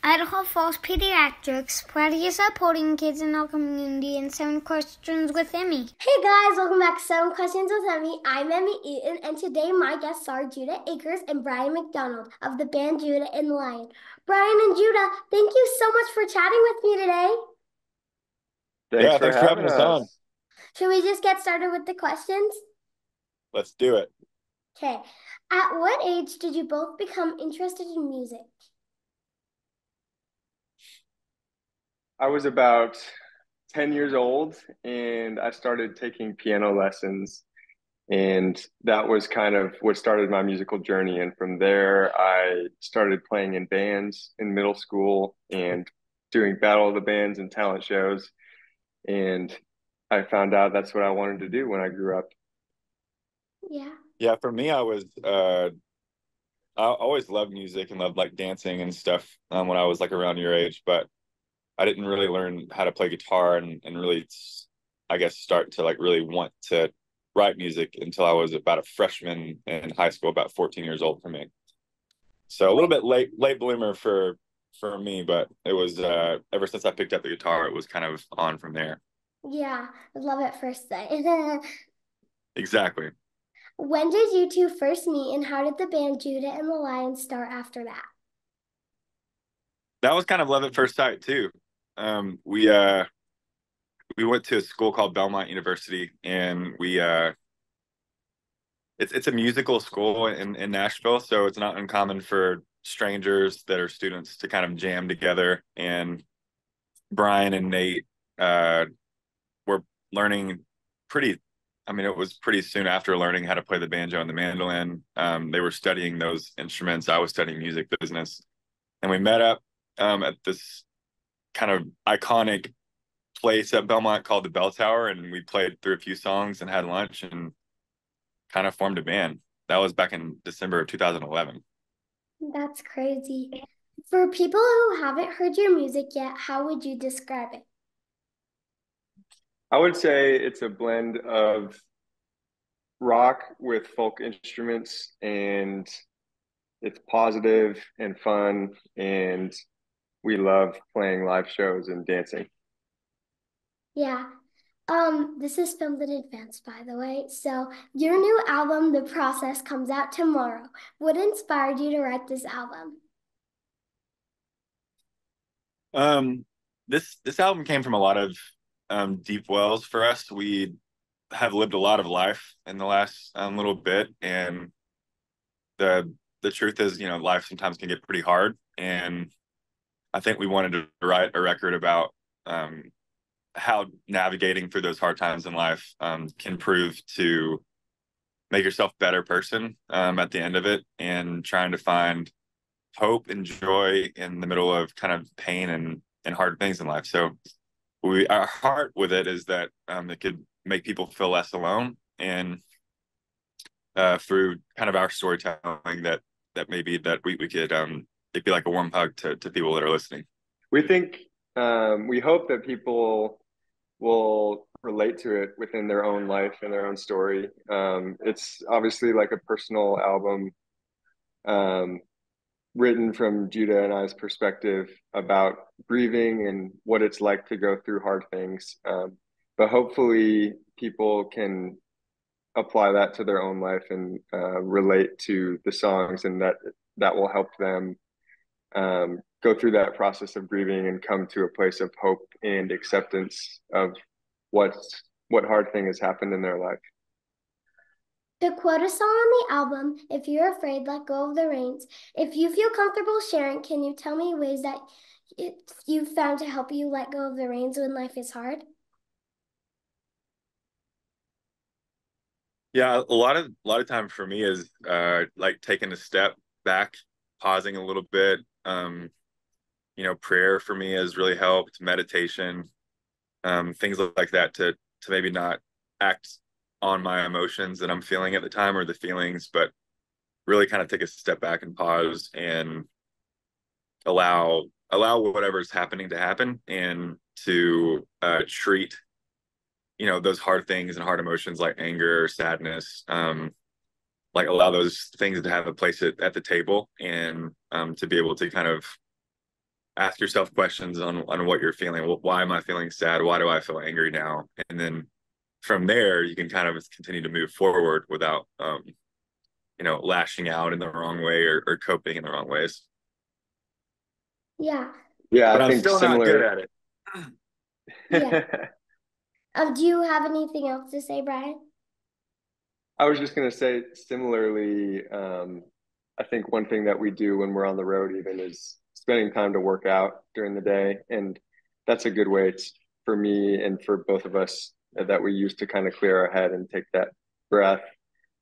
Idaho Falls Pediatrics, proudly supporting kids in our community, and 7 questions with Emmy. Hey guys, welcome back to 7 Questions with Emmy. I'm Emmy Eaton, and today my guests are Judah Akers and Brian Macdonald of the band Judah and the Lion. Brian and Judah, thank you so much for chatting with me today. Thanks for having us on. Should we just get started with the questions? Let's do it. Okay. At what age did you both become interested in music? I was about 10 years old and I started taking piano lessons, and that was kind of what started my musical journey. And from there, I started playing in bands in middle school and doing Battle of the Bands and talent shows. And I found out that's what I wanted to do when I grew up. Yeah, for me, I always loved music and loved like dancing and stuff when I was like around your age, but I didn't really learn how to play guitar and really, I guess, start to like really want to write music until I was about a freshman in high school, about 14 years old for me. So a little bit late bloomer for me, but it was ever since I picked up the guitar, it was kind of on from there. Yeah, love at first sight. Exactly. When did you two first meet, and how did the band Judah and the Lions start after that? That was kind of love at first sight too. We went to a school called Belmont University, and it's a musical school in Nashville, so it's not uncommon for strangers that are students to kind of jam together. And Brian and Nate were learning pretty. I mean, it was pretty soon after learning how to play the banjo and the mandolin. They were studying those instruments. I was studying music business, and we met up at this kind of iconic place at Belmont called the Bell Tower, and we played through a few songs and had lunch and kind of formed a band. That was back in December of 2011. That's crazy. For people who haven't heard your music yet, how would you describe it? I would say it's a blend of rock with folk instruments, and it's positive and fun, and we love playing live shows and dancing. Yeah. This is filmed in advance, by the way. So your new album, The Process, comes out tomorrow. What inspired you to write this album? This album came from a lot of deep wells for us. We have lived a lot of life in the last little bit, and the truth is, life sometimes can get pretty hard. And I think we wanted to write a record about how navigating through those hard times in life can prove to make yourself a better person at the end of it, and trying to find hope and joy in the middle of kind of pain and hard things in life. So our heart with it is that it could make people feel less alone, and through kind of our storytelling that maybe that we could it'd be like a warm hug to people that are listening. We think we hope that people will relate to it within their own life and their own story. It's obviously like a personal album, written from Judah and I's perspective about grieving and what it's like to go through hard things. But hopefully people can apply that to their own life and relate to the songs, and that will help them go through that process of grieving and come to a place of hope and acceptance of what hard thing has happened in their life. To quote a song on the album, "If you're afraid, let go of the reins." If you feel comfortable sharing, can you tell me ways that you've found to help you let go of the reins when life is hard? Yeah, a lot of time for me is like taking a step back, pausing a little bit. Prayer for me has really helped, meditation, things like that to maybe not act on my emotions that I'm feeling at the time, or the feelings, but really kind of take a step back and pause and allow whatever's happening to happen, and to treat those hard things and hard emotions like anger or sadness, like allow those things to have a place at the table, and to be able to kind of ask yourself questions on what you're feeling. Well, why am I feeling sad? Why do I feel angry now? And then from there, you can kind of continue to move forward without, lashing out in the wrong way or coping in the wrong ways. Yeah. Yeah, But I I'm think still not good similar. at it. Yeah. Do you have anything else to say, Brian? I was just going to say similarly, I think one thing that we do when we're on the road even is spending time to work out during the day. And that's a good way for me and for both of us that we use to kind of clear our head and take that breath,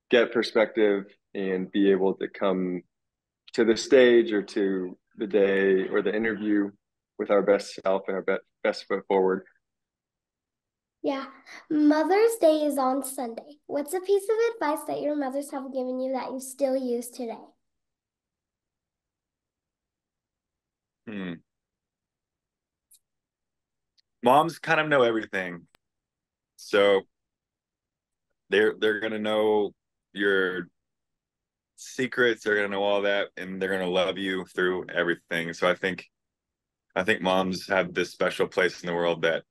get perspective, and be able to come to the stage or to the day or the interview with our best self and our best foot forward. Yeah. Mother's Day is on Sunday. What's a piece of advice that your mothers have given you that you still use today? Moms kind of know everything. So they're gonna know your secrets, they're gonna know all that, and they're gonna love you through everything. So I think moms have this special place in the world that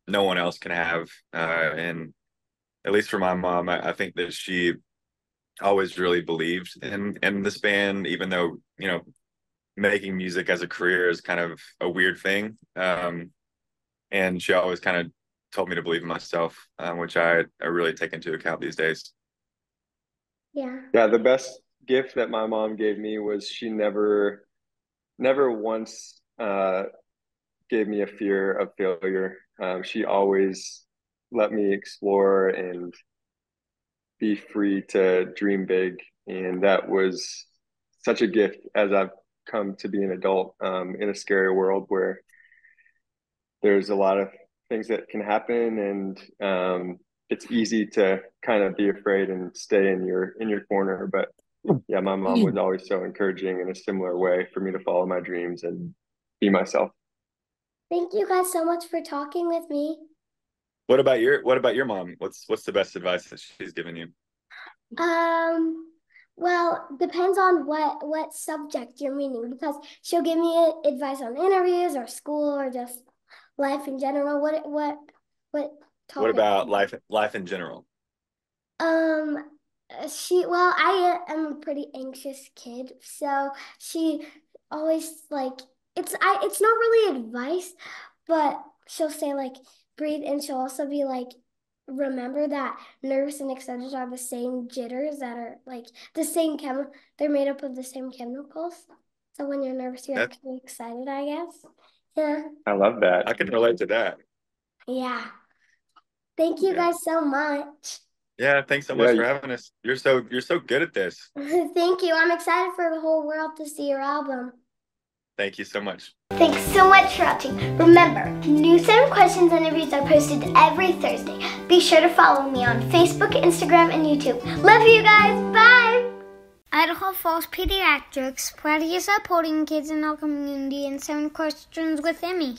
no one else can have. And at least for my mom, I think that she always really believed in this band, even though, making music as a career is kind of a weird thing. And she always kind of told me to believe in myself, which I really take into account these days. Yeah. Yeah, the best gift that my mom gave me was she never once gave me a fear of failure. She always let me explore and be free to dream big. And that was such a gift as I've come to be an adult in a scary world where there's a lot of things that can happen, and it's easy to kind of be afraid and stay in your corner. But yeah, my mom was always so encouraging in a similar way for me to follow my dreams and be myself. Thank you guys so much for talking with me. What about your mom? What's the best advice that she's given you? Well, depends on what subject you're meaning, because she'll give me advice on interviews or school or just life in general. What topic? What about life in general? I am a pretty anxious kid, so she always it's not really advice, but she'll say breathe, and she'll also be like, remember that nerves and excited are the same jitters that are the same they're made up of the same chemicals. So when you're nervous, you're actually excited, I guess. Yeah. I love that. I can relate to that. Yeah. Thank you guys so much. Yeah, thanks so much for having us. You're so good at this. Thank you. I'm excited for the whole world to see your album. Thank you so much. Thanks so much for watching. Remember, new 7 questions interviews are posted every Thursday. Be sure to follow me on Facebook, Instagram, and YouTube. Love you guys. Bye! Idaho Falls Pediatrics, proudly supporting kids in our community, and 7 questions with Emmy.